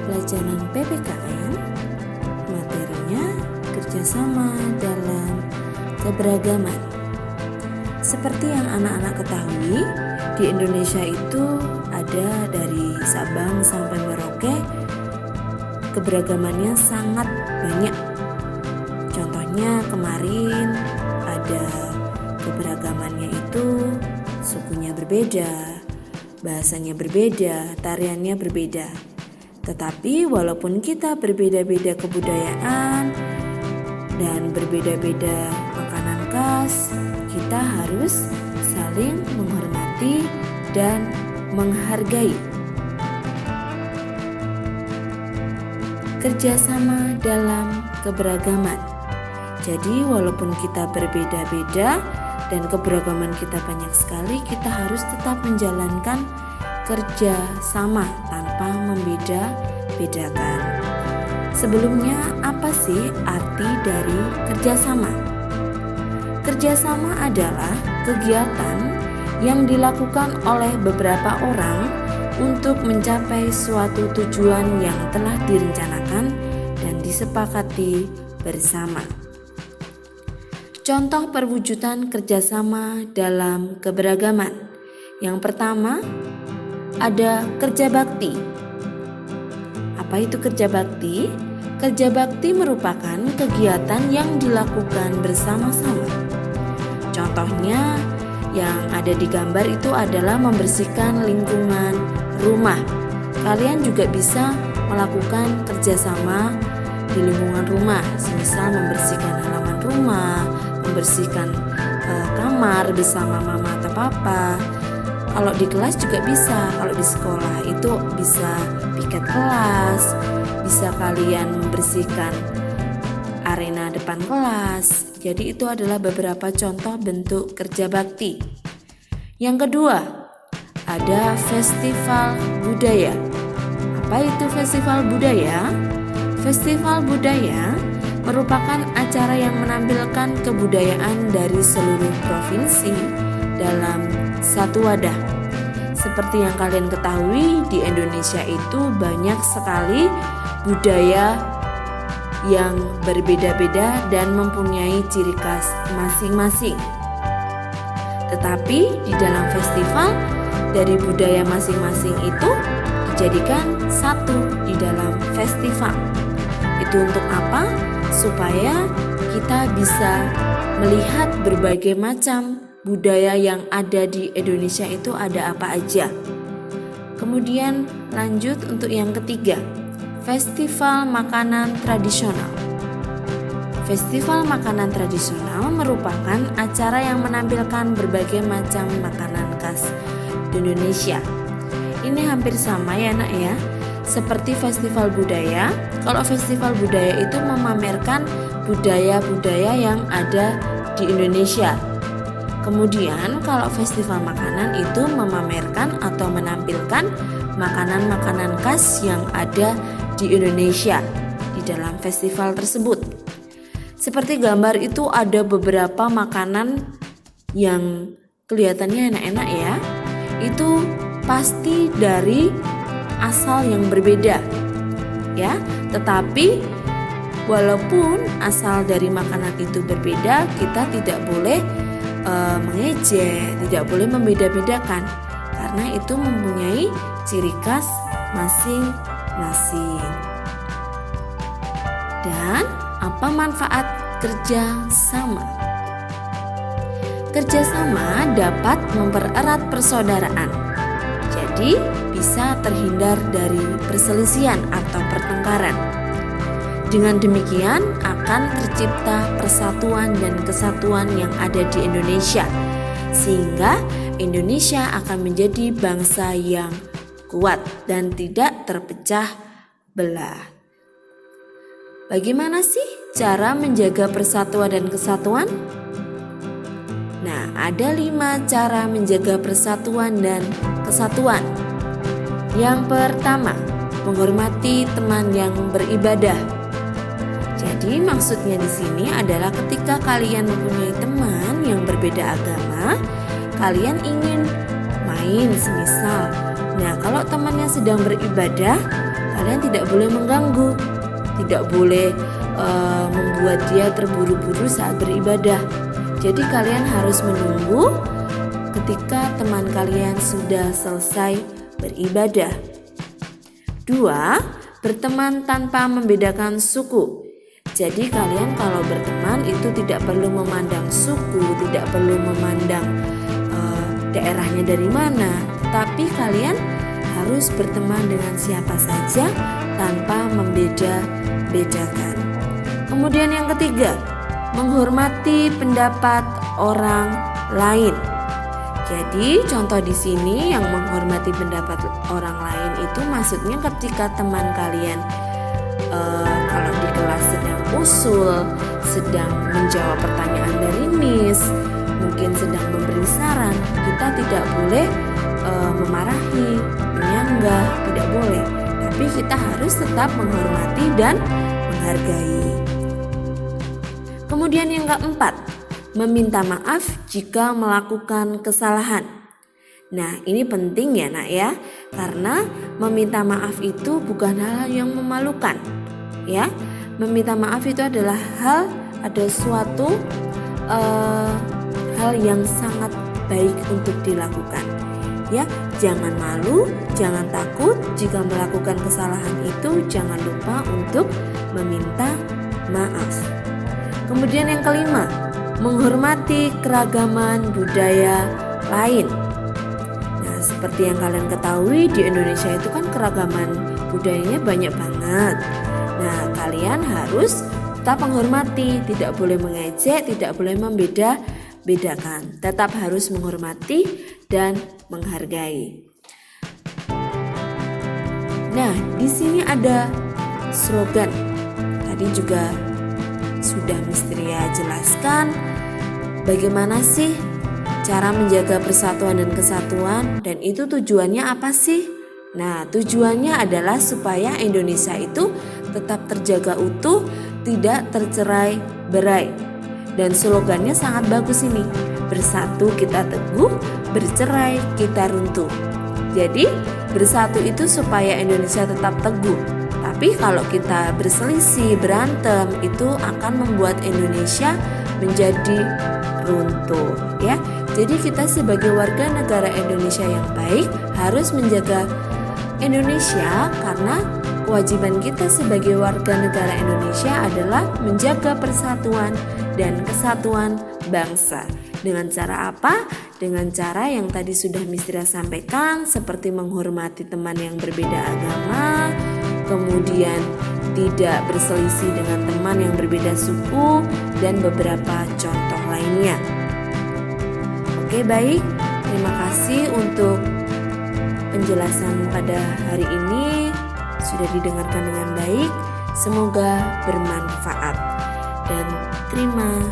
pelajaran PPKN, materinya kerjasama dalam keberagaman. Seperti yang anak-anak ketahui, di Indonesia itu ada dari Sabang sampai Merauke, keberagamannya sangat banyak. Contohnya kemarin ada keberagamannya itu sukunya berbeda, bahasanya berbeda, tariannya berbeda. Tetapi walaupun kita berbeda-beda kebudayaan dan berbeda-beda makanan khas, kita harus saling menghormati dan menghargai. Kerjasama dalam keberagaman. Jadi walaupun kita berbeda-beda dan keberagaman kita banyak sekali, kita harus tetap menjalankan kerja sama tanpa membeda-bedakan. Sebelumnya, apa sih arti dari kerjasama? Kerjasama adalah kegiatan yang dilakukan oleh beberapa orang untuk mencapai suatu tujuan yang telah direncanakan dan disepakati bersama. Contoh perwujudan kerjasama dalam keberagaman. Yang pertama, ada kerja bakti. Apa itu kerja bakti? Kerja bakti merupakan kegiatan yang dilakukan bersama-sama. Contohnya yang ada di gambar itu adalah membersihkan lingkungan rumah. Kalian juga bisa melakukan kerjasama di lingkungan rumah, semisal membersihkan halaman rumah, membersihkan kamar bersama mama atau papa. Kalau di kelas juga bisa, kalau di sekolah itu bisa piket kelas, bisa kalian membersihkan arena depan kelas. Jadi itu adalah beberapa contoh bentuk kerja bakti. Yang kedua, ada festival budaya. Apa itu festival budaya? Festival budaya merupakan acara yang menampilkan kebudayaan dari seluruh provinsi dalam satu wadah. Seperti yang kalian ketahui, di Indonesia itu banyak sekali budaya yang berbeda-beda dan mempunyai ciri khas masing-masing. Tetapi di dalam festival, dari budaya masing-masing itu dijadikan satu di dalam festival. Itu untuk apa? Supaya kita bisa melihat berbagai macam budaya yang ada di Indonesia itu ada apa aja. Kemudian lanjut untuk yang ketiga, festival makanan tradisional. Festival makanan tradisional merupakan acara yang menampilkan berbagai macam makanan khas di Indonesia. Ini hampir sama ya nak ya, seperti festival budaya. Kalau festival budaya itu memamerkan budaya-budaya yang ada di Indonesia. Kemudian kalau festival makanan itu memamerkan atau menampilkan makanan-makanan khas yang ada di Indonesia di dalam festival tersebut. Seperti gambar itu ada beberapa makanan yang kelihatannya enak-enak ya. Itu pasti dari asal yang berbeda ya, tetapi walaupun asal dari makanan itu berbeda, kita tidak boleh mengejek, tidak boleh membeda-bedakan karena itu mempunyai ciri khas masing-masing. Dan apa manfaat kerja sama? Kerjasama dapat mempererat persaudaraan. Jadi bisa terhindar dari perselisihan atau pertengkaran. Dengan demikian akan tercipta persatuan dan kesatuan yang ada di Indonesia, sehingga Indonesia akan menjadi bangsa yang kuat dan tidak terpecah belah. Bagaimana sih cara menjaga persatuan dan kesatuan? Nah, ada 5 cara menjaga persatuan dan kesatuan. Yang pertama, menghormati teman yang beribadah. Jadi maksudnya di sini adalah ketika kalian mempunyai teman yang berbeda agama, kalian ingin main semisal. Nah, kalau temannya sedang beribadah, kalian tidak boleh mengganggu, tidak boleh membuat dia terburu-buru saat beribadah. Jadi kalian harus menunggu ketika teman kalian sudah selesai beribadah. 2. Berteman tanpa membedakan suku. Jadi kalian kalau berteman itu tidak perlu memandang suku, tidak perlu memandang daerahnya dari mana, tapi kalian harus berteman dengan siapa saja tanpa membeda-bedakan. Kemudian yang ketiga, menghormati pendapat orang lain. Jadi contoh di sini yang menghormati pendapat orang lain itu maksudnya ketika teman kalian kalau di kelas sedang usul, sedang menjawab pertanyaan dari Miss, mungkin sedang memberi saran, kita tidak boleh memarahi, menyanggah, tidak boleh. Tapi kita harus tetap menghormati dan menghargai. Kemudian yang keempat, meminta maaf jika melakukan kesalahan. Nah, ini penting ya nak ya, karena meminta maaf itu bukan hal yang memalukan. Ya, meminta maaf itu adalah ada suatu hal yang sangat baik untuk dilakukan. Ya, jangan malu, jangan takut jika melakukan kesalahan itu, jangan lupa untuk meminta maaf. Kemudian yang kelima, menghormati keragaman budaya lain. Nah, seperti yang kalian ketahui di Indonesia itu kan keragaman budayanya banyak banget. Nah, kalian harus tetap menghormati, tidak boleh mengejek, tidak boleh membeda-bedakan. Tetap harus menghormati dan menghargai. Nah, di sini ada slogan. Tadi juga sudah Miss Tria jelaskan bagaimana sih cara menjaga persatuan dan kesatuan, dan itu tujuannya apa sih? Nah, tujuannya adalah supaya Indonesia itu tetap terjaga utuh, tidak tercerai-berai. Dan slogannya sangat bagus ini. Bersatu kita teguh, bercerai kita runtuh. Jadi, bersatu itu supaya Indonesia tetap teguh. Tapi kalau kita berselisih, berantem, itu akan membuat Indonesia menjadi runtuh, ya. Jadi kita sebagai warga negara Indonesia yang baik harus menjaga Indonesia, karena kewajiban kita sebagai warga negara Indonesia adalah menjaga persatuan dan kesatuan bangsa. Dengan cara apa? Dengan cara yang tadi sudah Miss Tria sampaikan, seperti menghormati teman yang berbeda agama, kemudian tidak berselisih dengan teman yang berbeda suku, dan beberapa contoh lainnya. Oke, baik. Terima kasih untuk penjelasan pada hari ini, sudah didengarkan dengan baik. Semoga bermanfaat dan terima